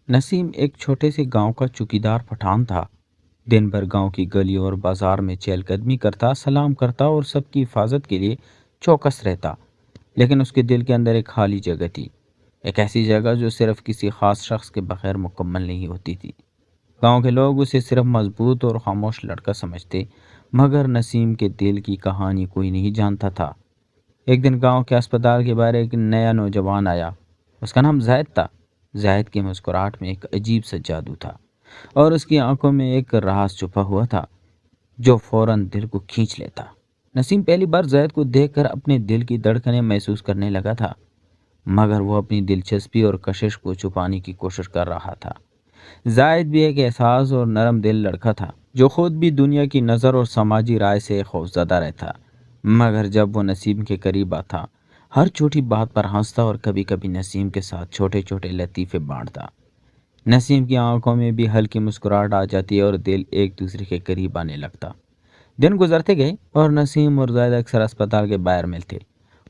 नसीम एक छोटे से गांव का चौकीदार पठान था। दिन भर गांव की गलियों और बाजार में चहलकदमी करता, सलाम करता और सबकी हिफाजत के लिए चौकस रहता। लेकिन उसके दिल के अंदर एक खाली जगह थी। एक ऐसी जगह जो सिर्फ किसी खास शख्स के बगैर मुकम्मल नहीं होती थी। गांव के लोग उसे सिर्फ मजबूत और खामोश लड़का समझते, मगर नसीम के दिल की कहानी कोई नहीं जानता था। एक दिन गांव के अस्पताल के बाहर एक नया नौजवान आया। उसका नाम जायद था। जायद की मुस्कुराहट में एक अजीब सा जादू था, और उसकी आंखों में एक राज छुपा हुआ था जो फौरन दिल को खींच लेता। नसीम पहली बार जायद को देखकर अपने दिल की धड़कनें महसूस करने लगा था, मगर वो अपनी दिलचस्पी और कशिश को छुपाने की कोशिश कर रहा था। जायद भी एक एहसास और नरम दिल लड़का था, जो खुद भी दुनिया की नज़र और समाजी राय से खौफजदा रहता। मगर जब वो नसीम के करीब आता, हर छोटी बात पर हंसता और कभी कभी नसीम के साथ छोटे छोटे लतीफ़े बांटता। नसीम की आंखों में भी हल्की मुस्कुराहट आ जाती और दिल एक दूसरे के करीब आने लगता। दिन गुजरते गए और नसीम और जायद अक्सर अस्पताल के बाहर मिलते।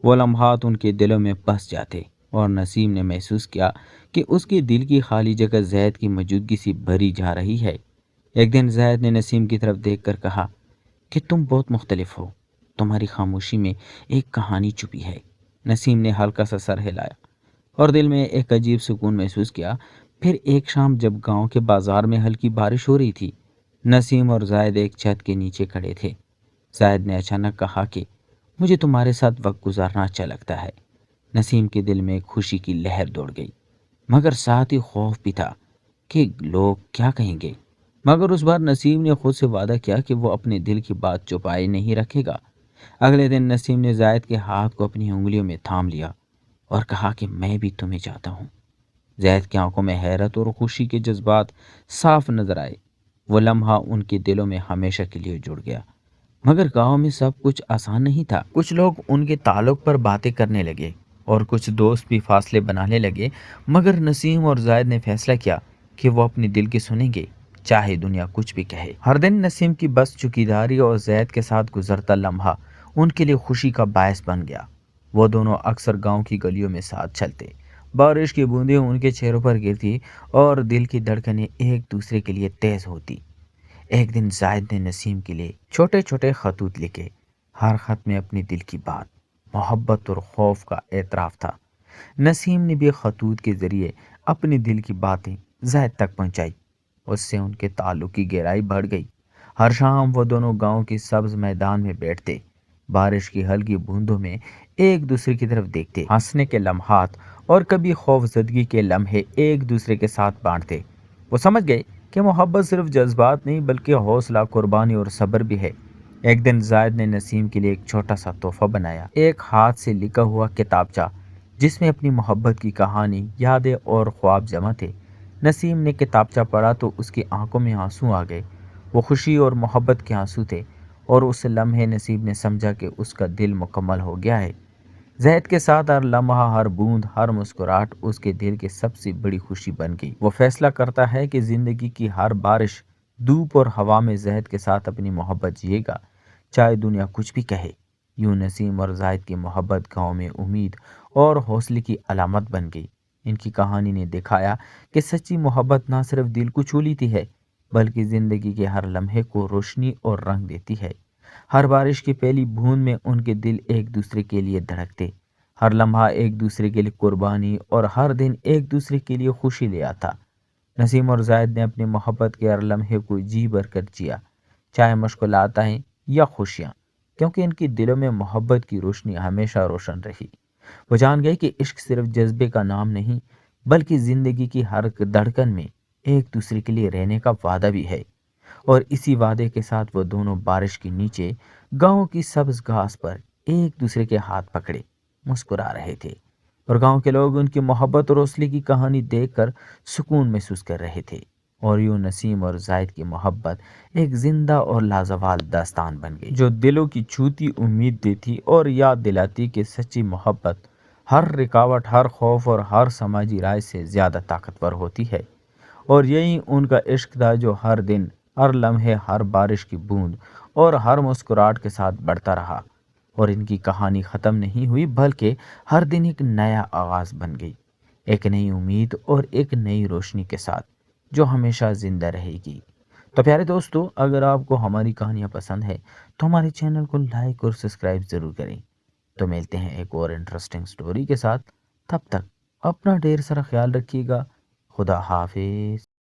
वो लम्हात उनके दिलों में बस जाते, और नसीम ने महसूस किया कि उसके दिल की खाली जगह जैद की मौजूदगी से भरी जा रही है। एक दिन जैद ने नसीम की तरफ देखकर कहा कि तुम बहुत मुख्तलिफ हो, तुम्हारी खामोशी में एक कहानी छुपी है। नसीम ने हल्का सा सर हिलाया और दिल में एक अजीब सुकून महसूस किया। फिर एक शाम जब गांव के बाजार में हल्की बारिश हो रही थी, नसीम और जायद एक छत के नीचे खड़े थे। जायद ने अचानक कहा कि मुझे तुम्हारे साथ वक्त गुजारना अच्छा लगता है। नसीम के दिल में खुशी की लहर दौड़ गई, मगर साथ ही खौफ भी था कि लोग क्या कहेंगे। मगर उस बार नसीम ने खुद से वादा किया कि वो अपने दिल की बात छुपाए नहीं रखेगा। अगले दिन नसीम ने जायद के हाथ को अपनी उंगलियों में थाम लिया और कहा कि मैं भी तुम्हें चाहता हूँ। जैद की आंखों में हैरत और खुशी के जज्बात साफ नजर आए। वो लम्हा उनके दिलों में हमेशा के लिए जुड़ गया। मगर गांव में सब कुछ आसान नहीं था। कुछ लोग उनके ताल्लुक पर बातें करने लगे और कुछ दोस्त भी फासले बनाने लगे। मगर नसीम और जायद ने फैसला किया कि वो अपने दिल की सुनेंगे, चाहे दुनिया कुछ भी कहे। हर दिन नसीम की बस चौकीदारी और जैद के साथ गुजरता लम्हा उनके लिए खुशी का बायस बन गया। वो दोनों अक्सर गांव की गलियों में साथ चलते। बारिश की बूंदें उनके चेहरों पर गिरती और दिल की धड़कनें एक दूसरे के लिए तेज होती। एक दिन जायद ने नसीम के लिए छोटे छोटे खतूत लिखे। हर खत में अपने दिल की बात, मोहब्बत और खौफ का एतराफ़ था। नसीम ने भी खतूत के ज़रिए अपने दिल की बातें जायद तक पहुंचाई। उससे उनके ताल्लुक की गहराई बढ़ गई। हर शाम वो दोनों गांव के सब्ज मैदान में बैठते, बारिश की हल्की बूंदों में एक दूसरे की तरफ देखते, हंसने के लम्हात और कभी खौफजदगी के लम्हे एक दूसरे के साथ बांटते। वो समझ गए कि मोहब्बत सिर्फ जज्बात नहीं बल्कि हौसला, कुर्बानी और सब्र भी है। एक दिन जायद ने नसीम के लिए एक छोटा सा तोहफा बनाया, एक हाथ से लिखा हुआ किताबचा जिसमें अपनी मोहब्बत की कहानी, यादें और ख्वाब जमा थे। नसीम ने किताबचा पढ़ा तो उसकी आंखों में आंसू आ गए। वो खुशी और मोहब्बत के आंसू थे, और उस लम्हे नसीब ने समझा कि उसका दिल मुकम्मल हो गया है। जैद के साथ हर लम्हा, हर बूंद, हर मुस्कुराहट उसके दिल की सबसे बड़ी खुशी बन गई। वो फैसला करता है कि जिंदगी की हर बारिश, धूप और हवा में जैद के साथ अपनी मोहब्बत जिएगा, चाहे दुनिया कुछ भी कहे। यूं नसीम और जायद की मोहब्बत गांव में उम्मीद और हौसले की अलामत बन गई। इनकी कहानी ने दिखाया कि सच्ची मोहब्बत ना सिर्फ दिल को छू लेती है, बल्कि जिंदगी के हर लम्हे को रोशनी और रंग देती है। हर बारिश की पहली बूंद में उनके दिल एक दूसरे के लिए धड़कते, हर लम्हा एक दूसरे के लिए कुर्बानी और हर दिन एक दूसरे के लिए खुशी ले आता। नसीम और जायद ने अपनी मोहब्बत के हर लम्हे को जी भर कर जिया, चाहे मुश्किलात आएं या खुशियाँ, क्योंकि इनकी दिलों में मोहब्बत की रोशनी हमेशा रोशन रही। वो जान गए कि इश्क सिर्फ जज्बे का नाम नहीं, बल्कि ज़िंदगी की हर धड़कन में एक दूसरे के लिए रहने का वादा भी है। और इसी वादे के साथ वो दोनों बारिश के नीचे गांव की सब्ज घास पर एक दूसरे के हाथ पकड़े मुस्कुरा रहे थे, और गांव के लोग उनकी मोहब्बत और हौसले की कहानी देखकर सुकून महसूस कर रहे थे। और यूं नसीम और जायद की मोहब्बत एक जिंदा और लाजवाब दास्तान बन गई, जो दिलों की छूती उम्मीद देती और याद दिलाती कि सच्ची मोहब्बत हर रुकावट, हर खौफ और हर समाजी राय से ज़्यादा ताकतवर होती है। और यही उनका इश्क था जो हर दिन, हर लम्हे, हर बारिश की बूंद और हर मुस्कुराहट के साथ बढ़ता रहा। और इनकी कहानी ख़त्म नहीं हुई, बल्कि हर दिन एक नया आगाज़ बन गई। ایک نئی امید اور ایک نئی روشنی کے ساتھ جو ہمیشہ زندہ رہے گی۔ تو پیارے دوستو، اگر آپ کو ہماری کہانیاں پسند ہے تو ہمارے چینل کو لائک اور سبسکرائب ضرور کریں۔ تو ملتے ہیں ایک اور انٹرسٹنگ سٹوری کے ساتھ، تب تک اپنا ڈھیر سارا خیال رکھیے گا۔ خدا حافظ۔